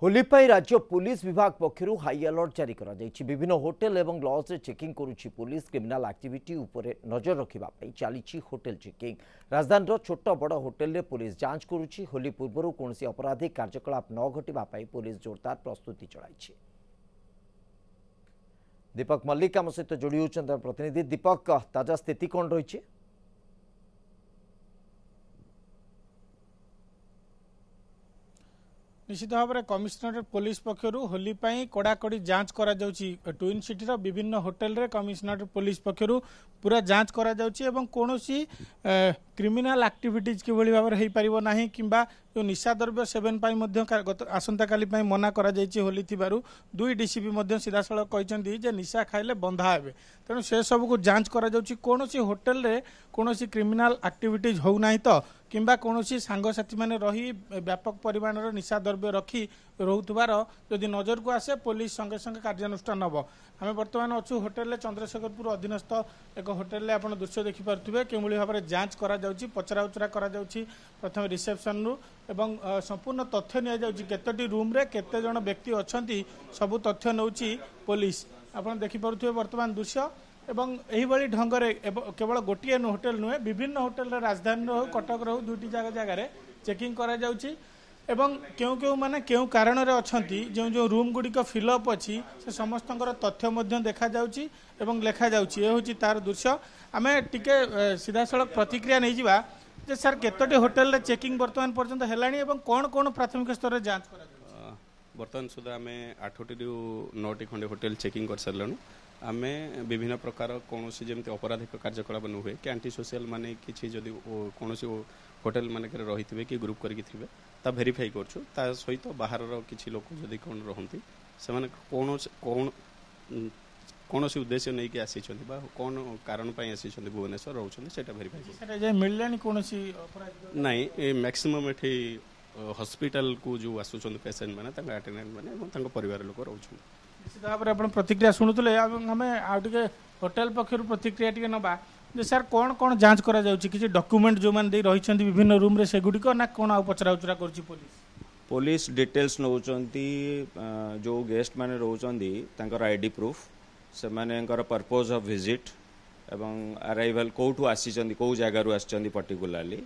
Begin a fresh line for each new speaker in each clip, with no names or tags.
होली पाई राज्य पुलिस विभाग पक्षरु high alert जारी करा जायछि। विभिन्न होटेल एवं लॉज रे चेकिंग करुछि पुलिस। क्रिमिनल एक्टिविटी उपरे नजर रखिबा पई चालिछि होटेल चेकिंग। राजधानी रो छोट बड़ होटेल रे पुलिस जांच करुछि। होली पूर्वरु कोनसी अपराधिक कार्यकलाप न घटिबा पई पुलिस जोरदार प्रस्तुति चलाइछि। दीपक मल्लिक आम सहित जोड़ी होछन प्रतिनिधि। दीपक, ताजा स्थिति कोन रहिछि?
निश्चित भाव में कमिशनरेट पुलिस पक्षर होली कड़ाकड़ी जांच करा जाउछि। ट्विन सिटी रो विभिन्न होटेल रे कमिशनरेट पुलिस पक्षर पूरा जांच करा जाउछि एवं कोनोसी क्रिमिनल एक्टिविटीज किभली भाव में हो पारिबो नाही किंबा जो निशा द्रव्य सेवन पाई मध्य आसंता काली पाई मना करा जाइछि। होली थिबारु दुई डीसीपी मध्य सीधासळख कहिसेंती जे निशा खाइले बंधा हेबे। तेणु से सब को जांच करा जाउछि। कोनोसी होटेल रे कोनोसी क्रिमिनल एक्टिविटीज हो नाही तो किंबा कोनोसी सांगसाथी माने रही व्यापक परिमाणर निशा द्रव्य रखी रोहुतबार जदि नजर को आसे पुलिस संगे संगे कार्यानुष्ठान नब। आम बर्तमान अच्छु होटेल चंद्रशेखरपुर अधीनस्थ एक होटेल आप दृश्य देखिपे कि भाव में जांच करा जाउछि। पचरा उचरा करा जाउछि प्रथम रिसेप्शन रु एवं संपूर्ण तथ्य नि जाउछि। केतोटी रूम रे केते जण व्यक्ति अछंती सब तथ्य नउछि पुलिस। आप देखिपे वर्तमान दृश्य एवं यही भाई ढंग से केवल गोटे होटेल नुहे विभिन्न होटेल राजधानी रो कटक रो दुईटी जगह चेकिंग करा जाउछि एवं क्यों क्यों माने क्यों कारण रे अछंती जो जो रूम गुड़िक फिलअप अच्छी से समस्त तथ्य मध्य देखा जाउछि एवं लेखा जाउछि। ये होछि तार दृश्य। आमे टिके सीधा सड़क प्रतिक्रिया नहीं जिबा जे सर केतोटी होटेल रे चेकिंग वर्तमान पर्यंत हेलानी एवं कोन कोन प्राथमिक स्तर रे जांच करा जाउछि।
वर्तमान सुधा आमे 8टी रु 9टी खंडे होटेल चेकिंग कर सरलनु। आमे विभिन्न प्रकार कौन जमी अपराधिक कार्यकलाप न हुए कि एंटी सोशल माने किसी जदि कौन होटेल मानक रही थे कि ग्रुप करके थे ता भेरीफाई करछु। ता सहित बाहर किसी लोक जदि कौन रहती से कौन उद्देश्य नहीं कि आसी कौन कारण आसी भुवनेश्वर रोचे भेरीफाई
मिललानी कौन
नहीं मैक्सिमम एठी हॉस्पिटल को जो आसुचंद पेशेंट माने तांका अटेंडेंट माने परिवार लोक रोचे।
निश्चित भाव में प्रतिक्रिया शुणुले आम आगे होटेल पक्षर प्रतिक्रिया टी नवा जे सर कौन कौन जांच करा जाउछि किछि डॉक्यूमेंट जो मान दे रहिछन्ती विभिन्न रूम रे सेगुडी को ना कौन आ पचरा उचरा करछि
पुलिस डिटेल्स नउचंती जो गेस्ट माने रहउचंती तांकर आईडी प्रूफ से मानेकर पर्पस ऑफ विजिट एवं अराइवल कोठु आसीचंती को जगह रु आसीचंती पर्टिकुलरली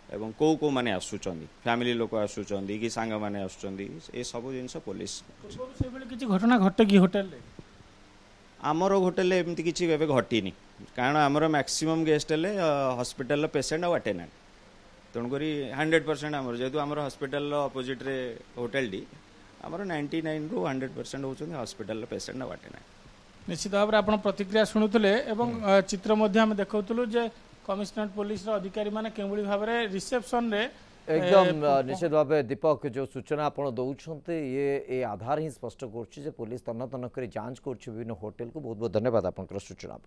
एवं को को माने आसुचंती फैमिली लोक आसुचंती कि सांग माने आसुचंती ए सब जिंस पुलिस
से बेले किछि घटना घटे कि होटेल रे
आमर होटेल एमती किछि एबे घटिनी कारण आमर मैक्सिमम गेस्ट ले हॉस्पिटल पेशेंट और अटेंडेंट तेणुकरी 100% आमर जेतु आमर hospital opposite ray hotel D आमर 99 रु 100% होचंती हॉस्पिटल पेशेंट और अटेंडेंट।
निश्चित भाव में आपण प्रतिक्रिया शुणुले एवं चित्र मध्य हम देखौतलु जे कमिशनरेट पुलिस अधिकारी माने केवली भाव में रिसेप्शन रे
एकदम निश्चित भाव दीपक जो सूचना आप दौरान ये आधार ही स्पष्ट कर पुलिस तन्न तन्न कर जांच कर विभिन्न होटेल को बहुत बहुत धन्यवाद आपंकर सूचना।